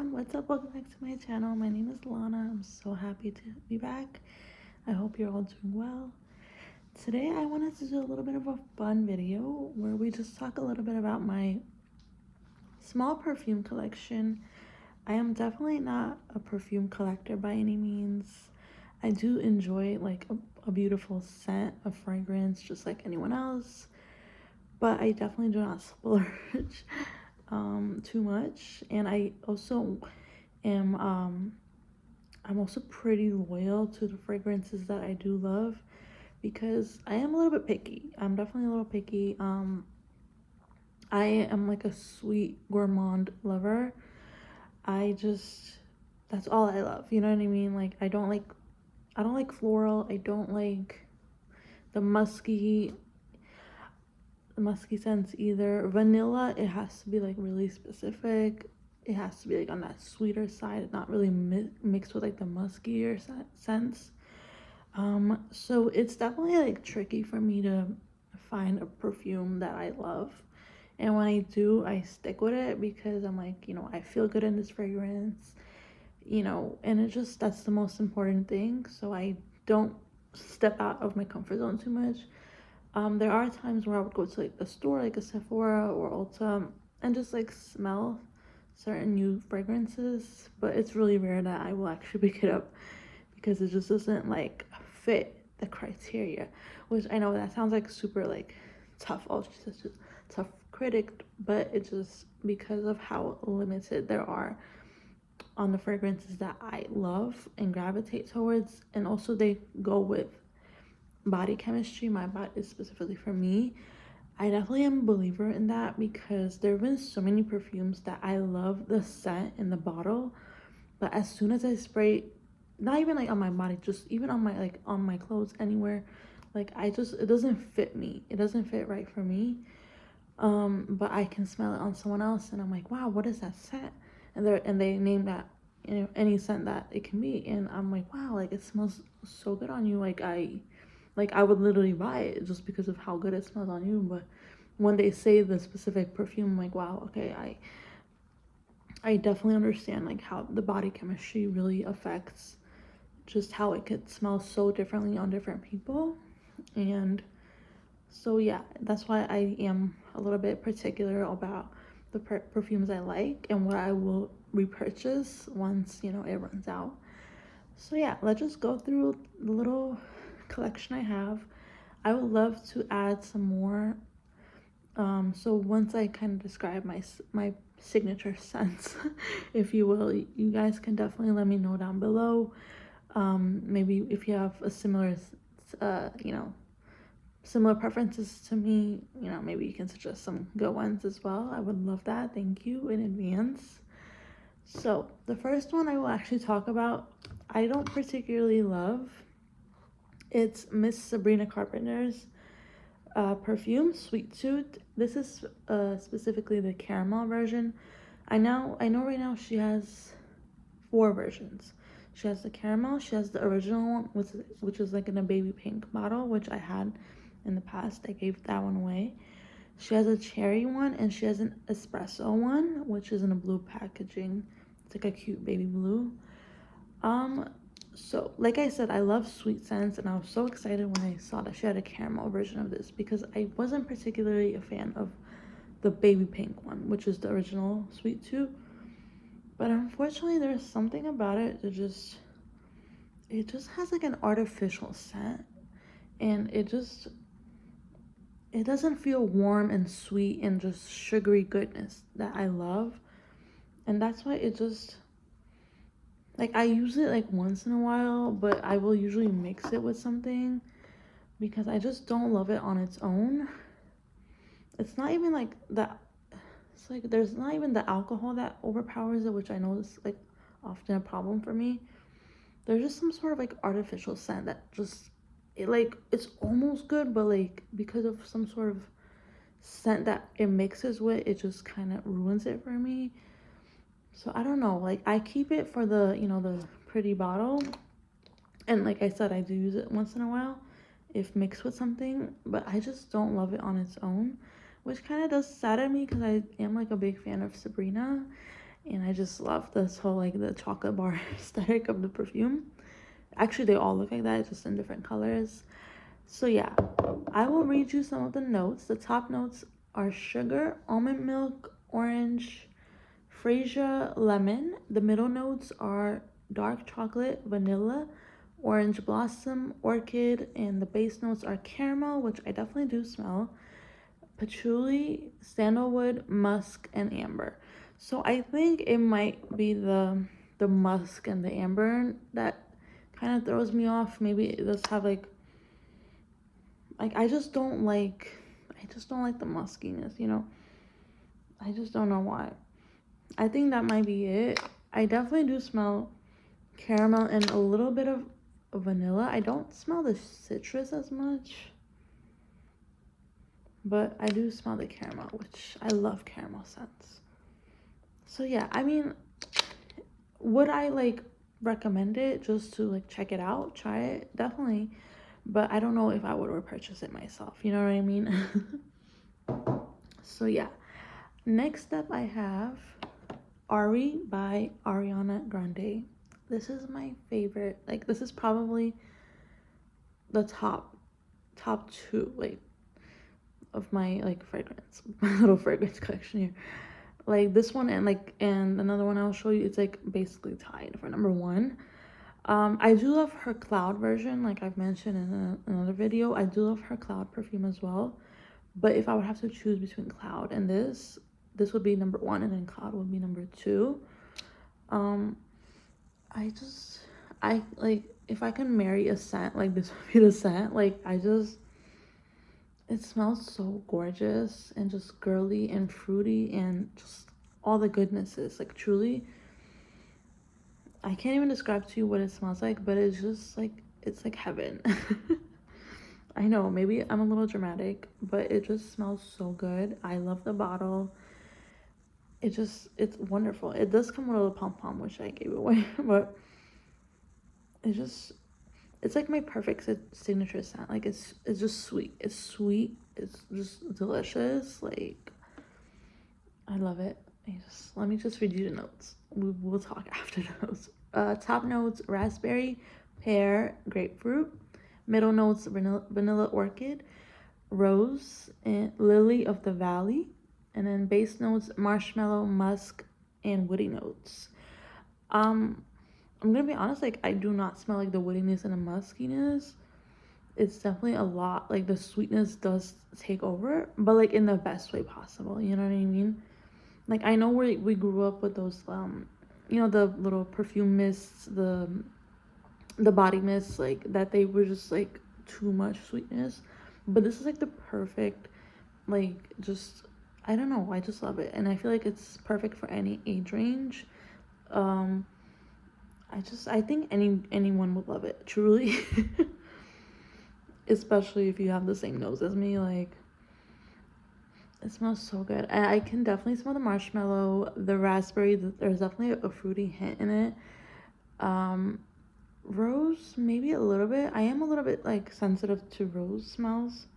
everyone, what's up? Welcome back to my channel. My name is Lana. I'm so happy to be back. I hope you're all doing well. Today I wanted to do a little bit of a fun video where we just talk a little bit about my small perfume collection. I am definitely not a perfume collector by any means. I do enjoy like a beautiful scent, a fragrance, just like anyone else, but I definitely do not splurge too much. And I also am I'm also pretty loyal to the fragrances that I do love because I am a little bit picky. I'm definitely a little picky. I am like a sweet gourmand lover. I just That's all I love. You know what I mean? Like I don't like floral. I don't like the musky scents either. Vanilla, it has to be like really specific. It has to be like on that sweeter side, not really mixed with like the muskier scents. So it's definitely like tricky for me to find a perfume that I love. And when I do, I stick with it because I'm like, I feel good in this fragrance, and that's the most important thing. So I don't step out of my comfort zone too much. There are times where I would go to like a store like a Sephora or Ulta and just like smell certain new fragrances, but it's really rare that I will actually pick it up because it just doesn't like fit the criteria, which I know that sounds like super like tough, oh she's such a tough critic, but it's just because of how limited there are on the fragrances that I love and gravitate towards, and also they go with body chemistry. My body is specifically for me. I definitely am a believer in that because there have been so many perfumes that I love the scent in the bottle, but as soon as I spray, not even like on my body, just even on my like on my clothes, anywhere, like it doesn't fit me. It doesn't fit right for me. But I can smell it on someone else and I'm like, wow, what is that scent? And they name that, any scent that it can be, and I'm like, wow, like it smells so good on you. I would literally buy it just because of how good it smells on you. But when they say the specific perfume, I'm like, wow, okay, I definitely understand like how the body chemistry really affects just how it could smell so differently on different people. And so yeah, that's why I am a little bit particular about the perfumes I like and what I will repurchase once it runs out. So yeah, let's just go through the little collection I have. I would love to add some more. So once I kind of describe my signature scents, if you will, you guys can definitely let me know down below. Maybe if you have a similar, uh, you know, similar preferences to me, maybe you can suggest some good ones as well. I would love that. Thank you in advance. So the first one I will actually talk about, I don't particularly love. It's Miss Sabrina Carpenter's perfume Sweet Tooth. This is specifically the caramel version. I know right now she has 4 versions. She has the caramel, she has the original one, which is like in a baby pink bottle, which I had in the past. I gave that one away. She has a cherry one, and she has an espresso one, which is in a blue packaging. It's like a cute baby blue. So like I said, I love sweet scents, and I was so excited when I saw that she had a caramel version of this because I wasn't particularly a fan of the baby pink one, which is the original Sweet Tooth. But unfortunately, there's something about it that it just has like an artificial scent, and it doesn't feel warm and sweet and just sugary goodness that I love. And that's why it just, like, I use it like once in a while, but I will usually mix it with something because I just don't love it on its own. It's not even like that. It's like there's not even the alcohol that overpowers it, which I know is like often a problem for me. There's just some sort of like artificial scent that just, it's almost good, but like because of some sort of scent that it mixes with, it just kind of ruins it for me. So I don't know, like I keep it for the pretty bottle, and like I said, I do use it once in a while if mixed with something, but I just don't love it on its own, which kind of does sadden me because I am like a big fan of Sabrina. And I just love this whole like the chocolate bar aesthetic of the perfume. Actually, they all look like that, just in different colors. So yeah, I will read you some of the notes. The top notes are sugar, almond milk, orange, freesia, lemon. The middle notes are dark chocolate, vanilla, orange blossom, orchid, and the base notes are caramel, which I definitely do smell, patchouli, sandalwood, musk, and amber. So I think it might be the musk and the amber that kind of throws me off. Maybe it does have like I just don't like the muskiness, you know. I just don't know why. I think that might be it. I definitely do smell caramel and a little bit of vanilla. I don't smell the citrus as much, but I do smell the caramel, which I love caramel scents. So yeah, I mean, would I like recommend it just to like check it out, try it? Definitely. But I don't know if I would repurchase it myself. You know what I mean? So yeah. Next up I have Ari by Ariana Grande. This is my favorite. Like this is probably the top two like of my like fragrance, my little fragrance collection here. Like this one and another one I'll show you, it's like basically tied for number one. I do love her cloud version, like I've mentioned in another video. I do love her cloud perfume as well. But if I would have to choose between cloud and this would be number one, and then cloud would be number two. Um, I like if I can marry a scent, like this would be the scent. Like it smells so gorgeous and just girly and fruity and just all the goodnesses. Like truly, I can't even describe to you what it smells like, but it's just like it's like heaven. I know maybe I'm a little dramatic, but it just smells so good. I love the bottle. It's wonderful. It does come with a little pom pom, which I gave away, but it just it's like my perfect signature scent. Like it's just sweet. It's sweet. It's just delicious. Like I love it. Let me just read you the notes. We'll talk after those. Top notes: raspberry, pear, grapefruit. Middle notes: vanilla orchid, rose, and lily of the valley. And then base notes: marshmallow, musk, and woody notes. I'm gonna be honest, like I do not smell like the woodiness and the muskiness. It's definitely a lot, like the sweetness does take over, but like in the best way possible, you know what I mean? Like I know we grew up with those you know, the little perfume mists, the body mists, like that they were just like too much sweetness. But this is like the perfect, like just I don't know, I just love it. And I feel like it's perfect for any age range. Um I think anyone would love it, truly. Especially if you have the same nose as me, like it smells so good. I can definitely smell the marshmallow, the raspberry. There's definitely a fruity hint in it. Um, rose, maybe a little bit. I am a little bit like sensitive to rose smells,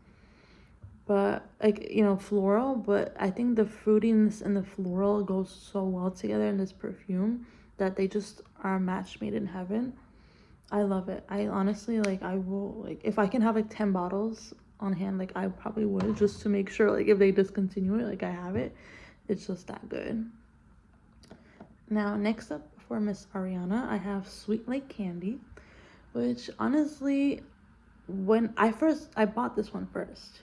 but like you know, floral. But I think the fruitiness and the floral goes so well together in this perfume that they just are a match made in heaven. I love it. I honestly like I will like if I can have like 10 bottles on hand, like I probably would, just to make sure like if they discontinue it, like I have it. It's just that good. Now next up for Miss Ariana, I have Sweet Lake Candy, which honestly when I bought this one first,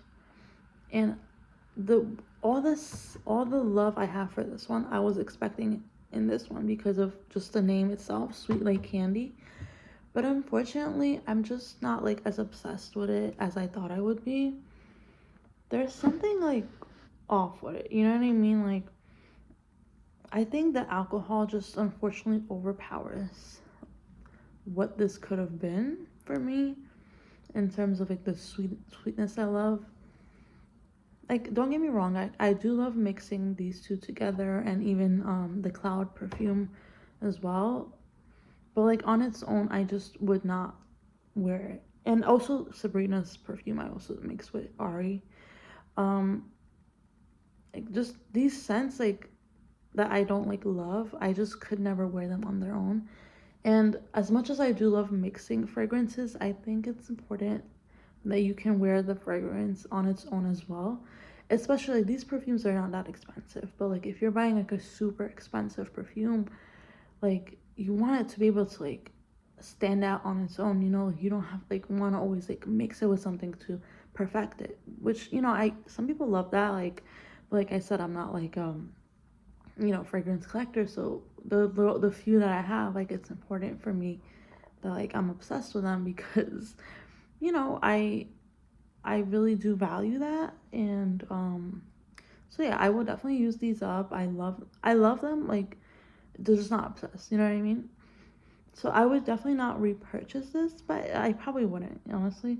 and the all the love I have for this one I was expecting in this one because of just the name itself, Sweet Lake Candy. But unfortunately, I'm just not like as obsessed with it as I thought I would be. There's something like off with it. You know what I mean? Like I think the alcohol just unfortunately overpowers what this could have been for me in terms of like the sweetness I love. Like don't get me wrong, I do love mixing these two together, and even the cloud perfume as well. But like on its own, I just would not wear it. And also Sabrina's perfume I also mix with Ari. Um, like just these scents, like that I don't like love. I just could never wear them on their own. And as much as I do love mixing fragrances, I think it's important that you can wear the fragrance on its own as well. Especially like, these perfumes are not that expensive, but like if you're buying like a super expensive perfume, like you want it to be able to like stand out on its own, you know. You don't have like want to always like mix it with something to perfect it, which, you know, I some people love that, like I said, I'm not like you know, fragrance collector, so the few that I have, like it's important for me that like I'm obsessed with them because, you know, I really do value that. And so yeah, I will definitely use these up. I love them, like they're just not obsessed, you know what I mean? So I would definitely not repurchase this, but I probably wouldn't, honestly.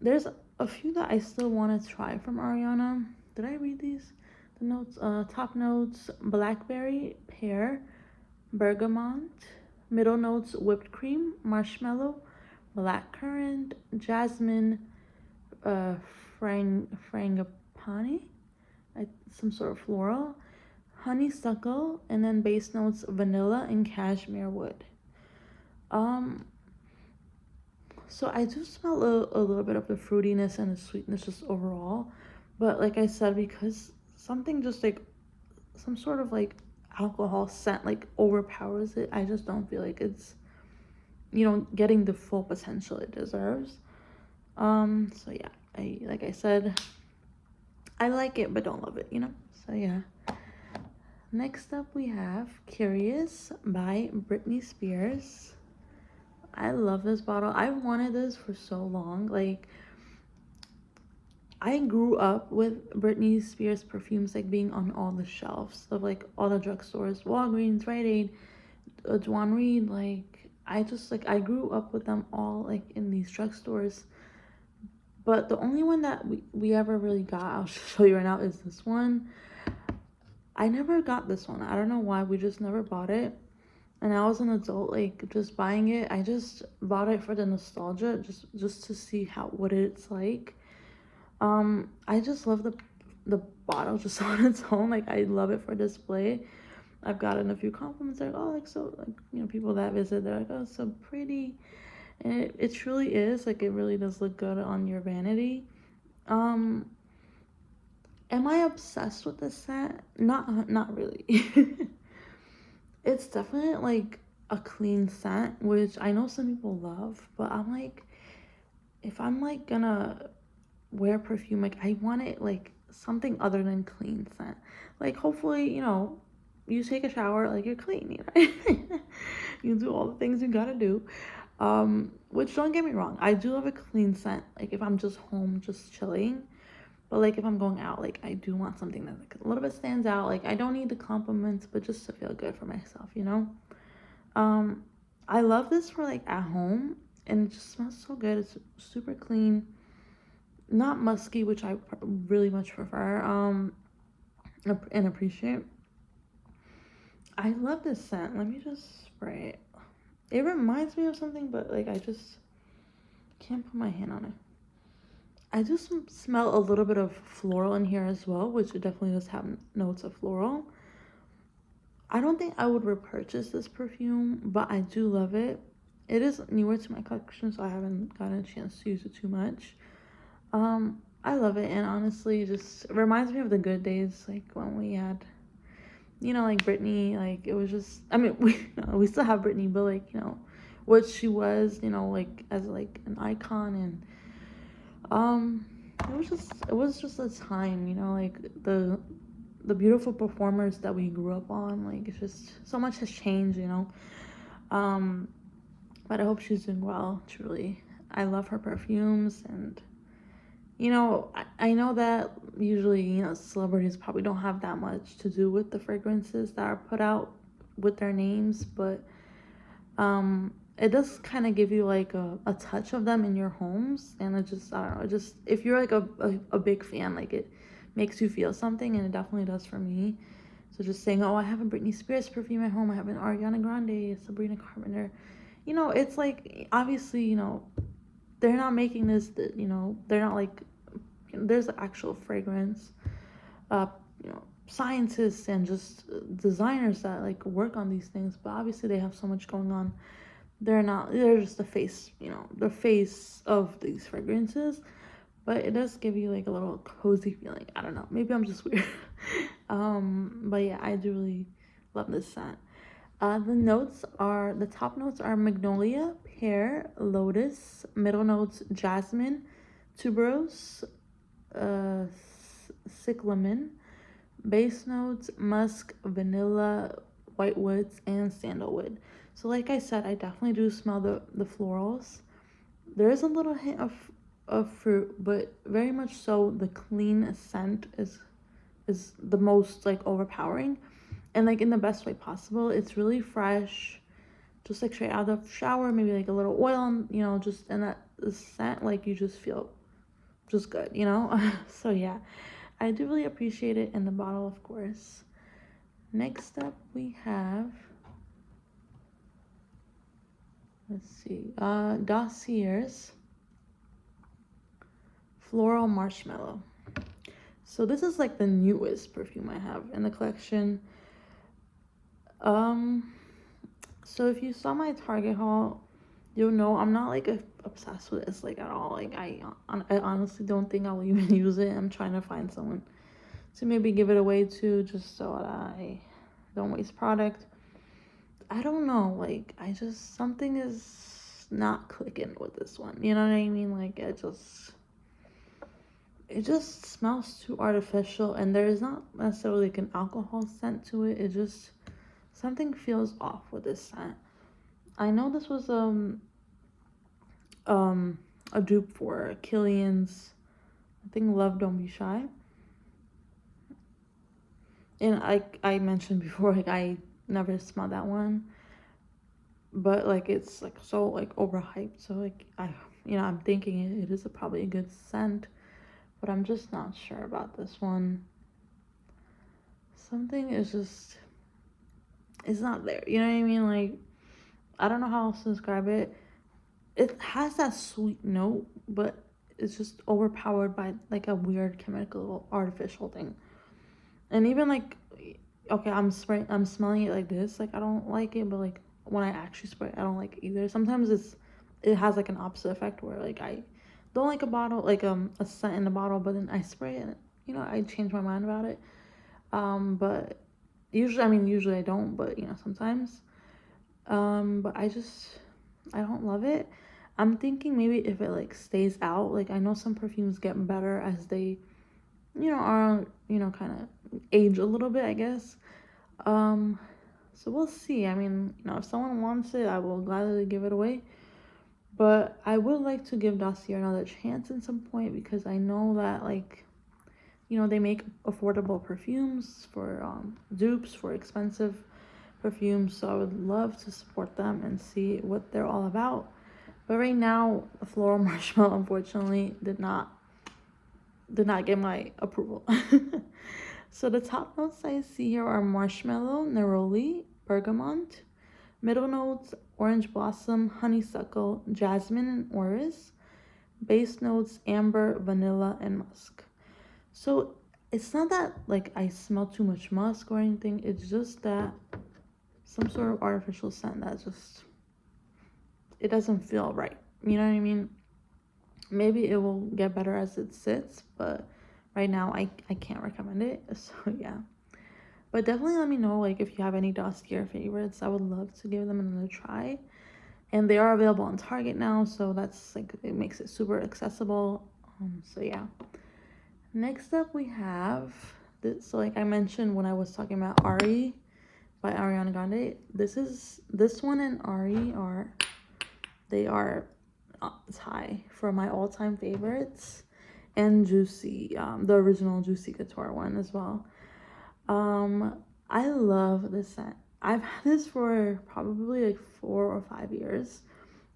There's a few that I still want to try from Ariana. Did I read these? The notes, top notes: blackberry, pear, bergamot. Middle notes: whipped cream, marshmallow, blackcurrant, jasmine, uh, frangipani, some sort of floral, honeysuckle, and then base notes: vanilla and cashmere wood. Um, so I do smell a little bit of the fruitiness and the sweetness just overall, but like I said, because something just like some sort of like alcohol scent like overpowers it, I just don't feel like it's, you know, getting the full potential it deserves. So yeah, I like I said, I like it but don't love it, you know? So yeah. Next up we have Curious by Britney Spears. I love this bottle. I wanted this for so long. Like I grew up with Britney Spears perfumes like being on all the shelves of like all the drugstores, Walgreens, Rite Aid, Duane Reade. Like I just like I grew up with them all like in these drugstores. But the only one that we ever really got, I'll show you right now, is this one. I never got this one. I don't know why. We just never bought it. And I was an adult, like just buying it. I just bought it for the nostalgia, just to see how what it's like. I just love the bottle just on its own. Like I love it for display. I've gotten a few compliments like, oh, like so, like, you know, people that visit, they're like, oh, it's so pretty, and it truly is. Like it really does look good on your vanity. Um, am I obsessed with this scent? Not really. It's definitely like a clean scent, which I know some people love, but I'm like, if I'm like gonna wear perfume, like I want it like something other than clean scent. Like hopefully, you know, you take a shower, like you're clean, you know? You do all the things you gotta do. Which don't get me wrong, I do love a clean scent, like if I'm just home just chilling. But like if I'm going out, like I do want something that like a little bit stands out. Like I don't need the compliments, but just to feel good for myself, you know? Um, I love this for like at home, and it just smells so good. It's super clean, not musky, which I really much prefer. And appreciate. I love this scent. Let me just spray it. It reminds me of something, but like I just can't put my hand on it. I do smell a little bit of floral in here as well, which it definitely does have notes of floral. I don't think I would repurchase this perfume, but I do love it. It is newer to my collection, so I haven't gotten a chance to use it too much. I love it, and honestly, it just reminds me of the good days, like when we had, you know, like Britney. Like it was just, I mean, we still have Britney, but like, you know, what she was, you know, like as like an icon. And it was just a time, you know, like the beautiful performers that we grew up on. Like it's just so much has changed, you know. Um, but I hope she's doing well. Truly, I love her perfumes. And you know, I know that usually, you know, celebrities probably don't have that much to do with the fragrances that are put out with their names, but it does kind of give you like a touch of them in your homes. And it just, I don't know, it just, if you're like a big fan, like it makes you feel something, and it definitely does for me. So just saying, oh, I have a Britney Spears perfume at home, I have an Ariana Grande, Sabrina Carpenter, you know, it's like obviously, you know, they're not making this, you know, they're not like, there's actual fragrance, uh you know, scientists and just designers that like work on these things, but obviously they have so much going on. They're just the face, the face of these fragrances, but it does give you like a little cozy feeling. I don't know, maybe I'm just weird. But yeah, I do really love this scent. The top notes are magnolia, pear, lotus, middle notes jasmine, tuberose, cyclamen, base notes musk, vanilla, white woods, and sandalwood. So like I said, I definitely do smell the florals. There is a little hint of fruit, but very much so the clean scent is the most like overpowering, and like in the best way possible. It's really fresh, just like straight out of the shower, maybe like a little oil, just in that scent, like you just feel just good. So yeah, I do really appreciate it in the bottle, of course. Next up we have, let's see, Dossier's Floral Marshmallow. So this is like the newest perfume I have in the collection. So if you saw my Target haul, you'll know I'm not like obsessed with this like at all. Like I honestly don't think I'll even use it. I'm trying to find someone to maybe give it away to, just so that I don't waste product. I don't know, like I just, something is not clicking with this one. You know what I mean? Like it just smells too artificial, and there is not necessarily like an alcohol scent to it. It just, something feels off with this scent. I know this was a dupe for Killian's, I think, Love Don't Be Shy. And I mentioned before, like I never smelled that one, but like it's like so like overhyped. So like I'm thinking it is probably a good scent, but I'm just not sure about this one. Something is just, it's not there. You know what I mean? Like I don't know how else to describe it. It has that sweet note, but it's just overpowered by like a weird chemical artificial thing. And even like, okay, I'm smelling it like this, like I don't like it, but like when I actually spray it, I don't like it either. Sometimes it has like an opposite effect where like I don't like a bottle, like a scent in a bottle, but then I spray it, I change my mind about it. But usually I don't, but sometimes. But I don't love it. I'm thinking maybe if it like stays out, like I know some perfumes get better as they, are, kind of age a little bit, I guess. So we'll see. I mean, if someone wants it, I will gladly give it away. But I would like to give Dossier another chance at some point, because I know that like, they make affordable perfumes for dupes for expensive perfumes. So I would love to support them and see what they're all about. But right now, the Floral Marshmallow unfortunately did not get my approval. So the top notes I see here are marshmallow, neroli, bergamot. Middle notes, orange blossom, honeysuckle, jasmine, and orris. Base notes, amber, vanilla, and musk. So it's not that like I smell too much musk or anything. It's just that some sort of artificial scent that just, it doesn't feel right. You know what I mean? Maybe it will get better as it sits, but right now I can't recommend it. So yeah. But definitely let me know like if you have any Dossier favorites. I would love to give them another try. And they are available on Target now, so that's like, it makes it super accessible. So yeah. Next up we have this, so like I mentioned when I was talking about Ari by Ariana Grande, this one and Ari are tie for my all-time favorites, and Juicy, the original Juicy Couture one as well. I love this scent. I've had this for probably like 4 or 5 years,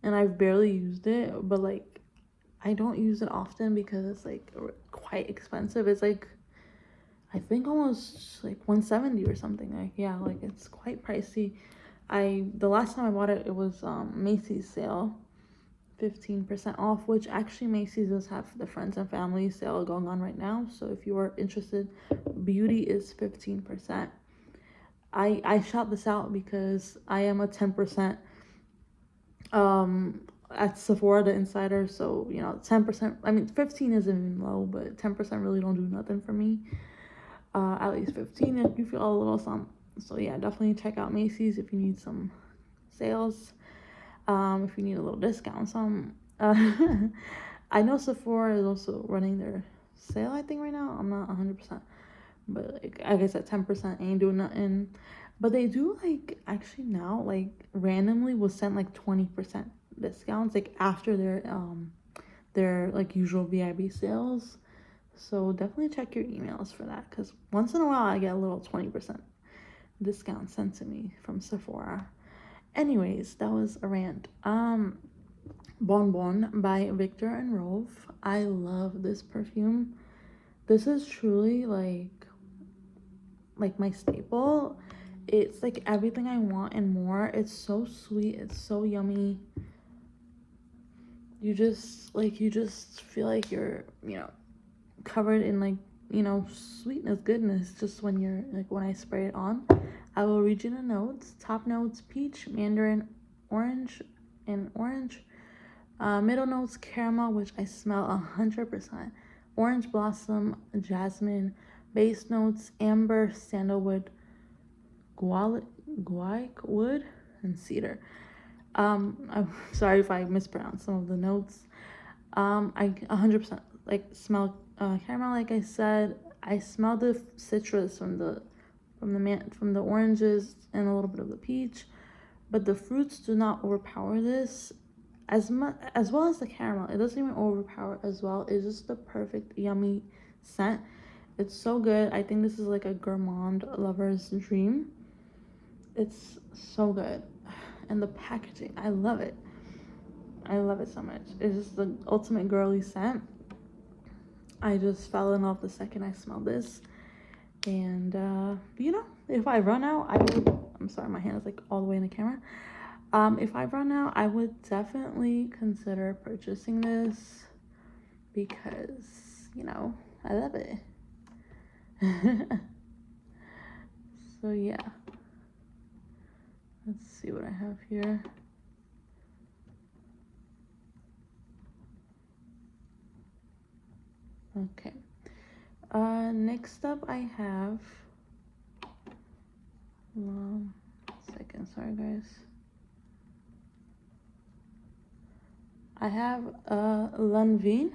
and I've barely used it, but like I don't use it often because it's like quite expensive. It's like, I think almost like 170 or something. Like yeah, like it's quite pricey. The last time I bought it, it was Macy's sale 15% off, which actually Macy's does have the friends and family sale going on right now. So if you are interested, beauty is 15%. I shout this out because I am a 10% at Sephora the Insider, so 10%, I mean 15 isn't even low, but 10% really don't do nothing for me. At least 15 if you feel a little something. So yeah, definitely check out Macy's if you need some sales. If you need a little discount, some I know Sephora is also running their sale, I think right now. I'm not 100%, but like I said, 10% ain't doing nothing. But they do like actually now like randomly will send like 20% discounts like after their like usual VIB sales. So definitely check your emails for that, because once in a while I get a little 20% discount sent to me from Sephora. Anyways, that was a rant. Bon Bon by Victor and Rolf. I love this perfume. This is truly like my staple. It's like everything I want and more. It's so sweet, it's so yummy. You just feel like you're covered in like sweetness, goodness, just when you're like when I spray it on. I will read you the notes. Top notes: peach, mandarin, orange, and orange. Middle notes: caramel, which I smell 100%. Orange blossom, jasmine. Base notes: amber, sandalwood, guaiac wood, and cedar. I'm sorry if I mispronounced some of the notes. I 100% like smell caramel. Like I said, I smell the citrus from the oranges and a little bit of the peach, but the fruits do not overpower this as much as well as the caramel. It doesn't even overpower as well. It's just the perfect yummy scent. It's so good. I think this is like a gourmand lover's dream. It's so good. And the packaging, I love it. I love it so much. It's just the ultimate girly scent. I just fell in love the second I smelled this. And if I run out, I'm sorry, my hand is like all the way in the camera. If I run out, I would definitely consider purchasing this because I love it. So yeah, let's see what I have here. Okay. Next up I have second, sorry guys. I have Lanvin.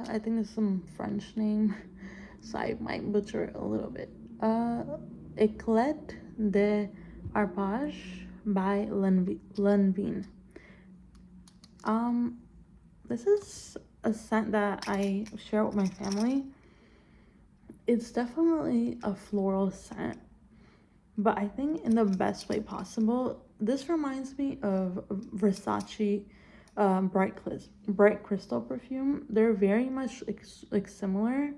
I think it's some French name, so I might butcher it a little bit. Eclat de Arpage by Lanvin. This is a scent that I share with my family. It's definitely a floral scent, but I think in the best way possible. This reminds me of Versace bright crystal perfume. They're very much like similar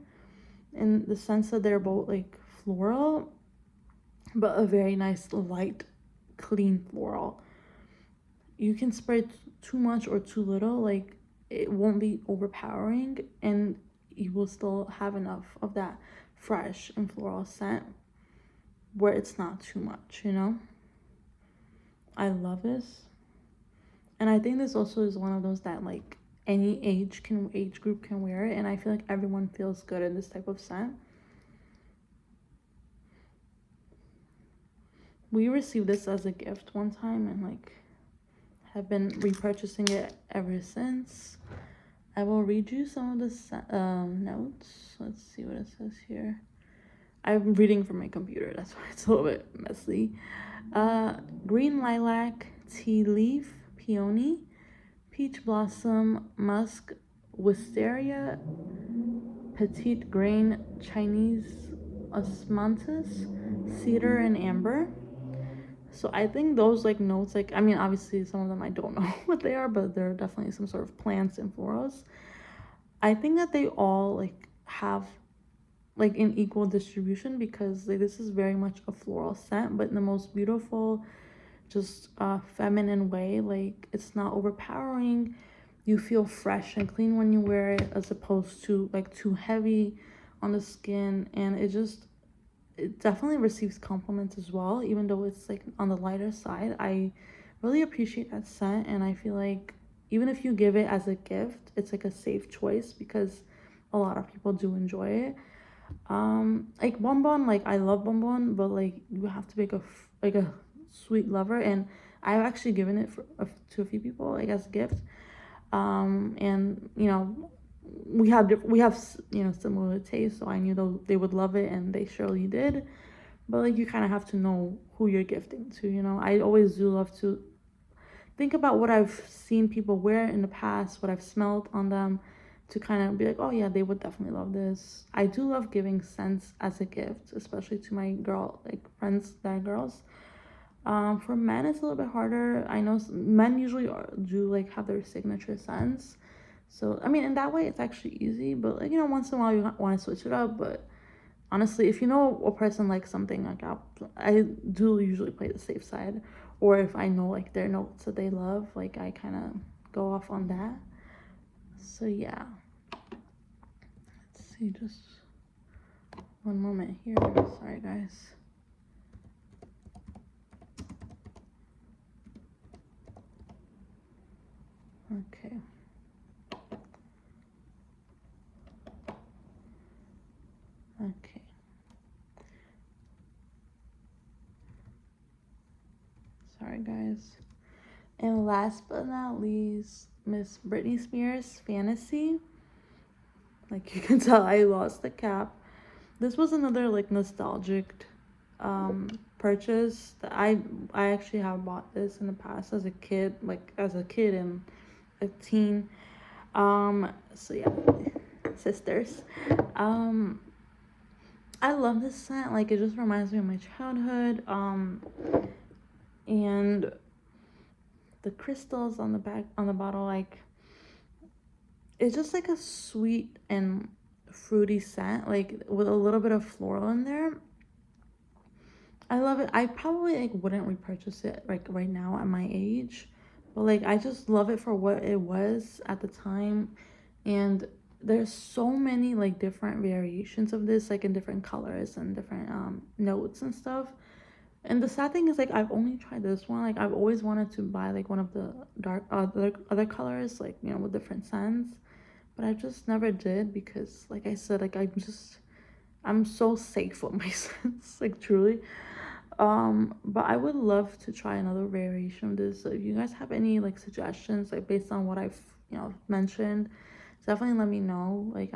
in the sense that they're both like floral, but a very nice light clean floral. You can spray too much or too little, like it won't be overpowering, and you will still have enough of that fresh and floral scent where it's not too much. I love this. And I think this also is one of those that like any age group can wear it, and I feel like everyone feels good in this type of scent. We received this as a gift one time and like have been repurchasing it ever since. I will read you some of the notes. Let's see what it says here. I'm reading from my computer, that's why it's a little bit messy. Green lilac, tea leaf, peony, peach blossom, musk, wisteria, petite grain, Chinese osmanthus, cedar, and amber. So I think those like notes, like I mean obviously some of them I don't know what they are, but they're definitely some sort of plants and florals. I think that they all like have like in equal distribution, because like this is very much a floral scent, but in the most beautiful just a feminine way. Like it's not overpowering. You feel fresh and clean when you wear it, as opposed to like too heavy on the skin. And it definitely receives compliments as well, even though it's like on the lighter side. I really appreciate that scent, and I feel like even if you give it as a gift, it's like a safe choice because a lot of people do enjoy it. Like bonbon, like I love bonbon, but like you have to be like a sweet lover, and I've actually given it to a few people like as a gift. And we have similar taste, so I knew they would love it, and they surely did. But like you kind of have to know who you're gifting to. I always do love to think about what I've seen people wear in the past, what I've smelled on them, to kind of be like, oh yeah, they would definitely love this. I do love giving scents as a gift, especially to my girl like friends that are girls. For men, it's a little bit harder. I know men usually do like have their signature scents. So I mean, in that way, it's actually easy. But like once in a while, you want to switch it up. But honestly, if you know a person likes something, like I do usually play the safe side. Or if I know like their notes that they love, like I kind of go off on that. So yeah, let's see, just one moment here. Sorry, guys. Okay. Okay. Sorry, guys. And last but not least, Miss Britney Spears' Fantasy. Like you can tell, I lost the cap. This was another like nostalgic purchase that I actually have bought this in the past as a kid and a teen. So yeah, sisters. Um, I love this scent. Like it just reminds me of my childhood. And the crystals on the back on the bottle, like it's just like a sweet and fruity scent, like with a little bit of floral in there. I love it. I probably like wouldn't repurchase it like right now at my age, but like I just love it for what it was at the time. And there's so many like different variations of this, like in different colors and different notes and stuff. And the sad thing is like I've only tried this one. Like I've always wanted to buy like one of the dark other colors, like with different scents, but I just never did because like I said, like I'm so safe with my scents, like truly. But I would love to try another variation of this. So if you guys have any like suggestions, like based on what I've mentioned, definitely let me know. Like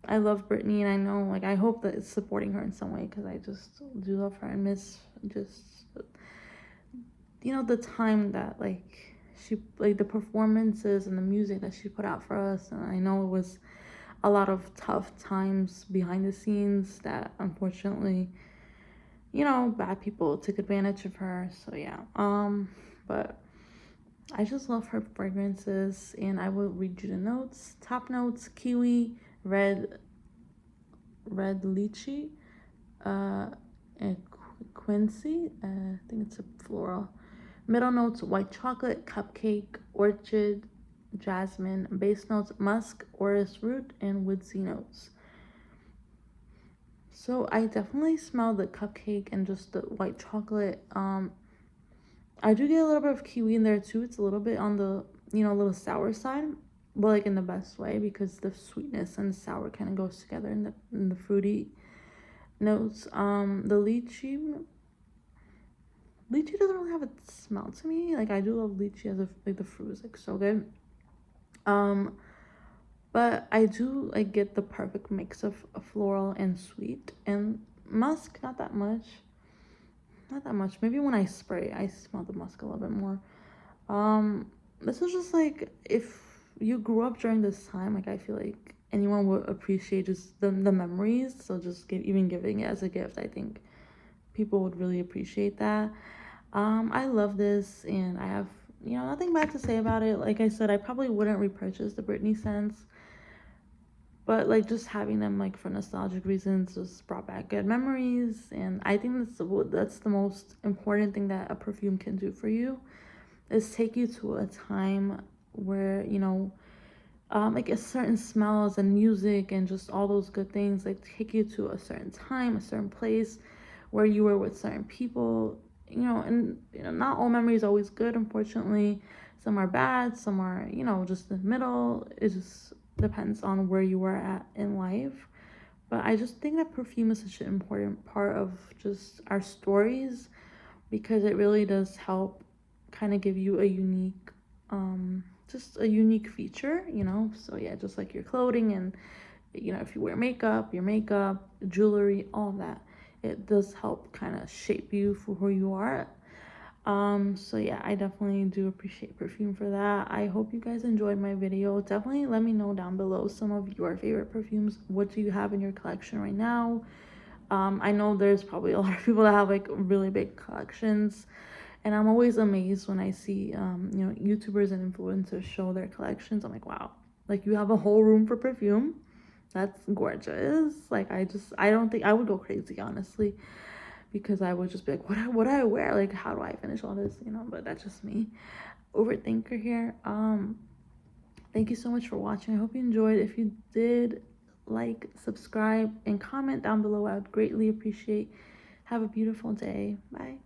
I love Britney, and I know like I hope that it's supporting her in some way because I just do love her and miss just the time that like she like the performances and the music that she put out for us. And I know it was a lot of tough times behind the scenes that unfortunately bad people took advantage of her. So yeah, but I just love her fragrances, and I will read you the notes. Top notes: kiwi, red lychee, and quincy. I think it's a floral. Middle notes: white chocolate, cupcake, orchid, jasmine. Base notes: musk, orris root, and woodsy notes. So I definitely smell the cupcake and just the white chocolate. I do get a little bit of kiwi in there too. It's a little bit on the a little sour side, but like in the best way because the sweetness and the sour kind of goes together in the fruity notes. The lychee doesn't really have a smell to me. Like I do love lychee as like the fruit is like so good. Um, but I do like get the perfect mix of floral and sweet, and musk not that much. Not that much. Maybe when I spray, I smell the musk a little bit more. This is just like if you grew up during this time, like I feel like anyone would appreciate just the memories. So just even giving it as a gift, I think people would really appreciate that. I love this, and I have nothing bad to say about it. Like I said, I probably wouldn't repurchase the Britney scents, but like just having them like for nostalgic reasons just brought back good memories. And I think that's the most important thing that a perfume can do for you, is take you to a time where, you know, like a certain smells and music and just all those good things like take you to a certain time, a certain place where you were with certain people, you know. And you know, not all memories always good, unfortunately. Some are bad, some are, you know, just in the middle. It just depends on where you were at in life. But I just think that perfume is such an important part of just our stories, because it really does help kind of give you a unique, just a unique feature, you know. So yeah, just like your clothing, and you know, if you wear makeup, your makeup, jewelry, all of that, it does help kind of shape you for who you are. So yeah, I definitely do appreciate perfume for that. I hope you guys enjoyed my video. Definitely let me know down below some of your favorite perfumes. What do you have in your collection right now? I know there's probably a lot of people that have like really big collections, and I'm always amazed when I see you know, YouTubers and influencers show their collections. I'm like, wow, like you have a whole room for perfume. That's gorgeous. Like I don't think I would go crazy, honestly, because I would just be like, what do I wear? Like, how do I finish all this? You know, but that's just me. Overthinker here. Thank you so much for watching. I hope you enjoyed. If you did, like, subscribe, and comment down below. I would greatly appreciate. Have a beautiful day. Bye.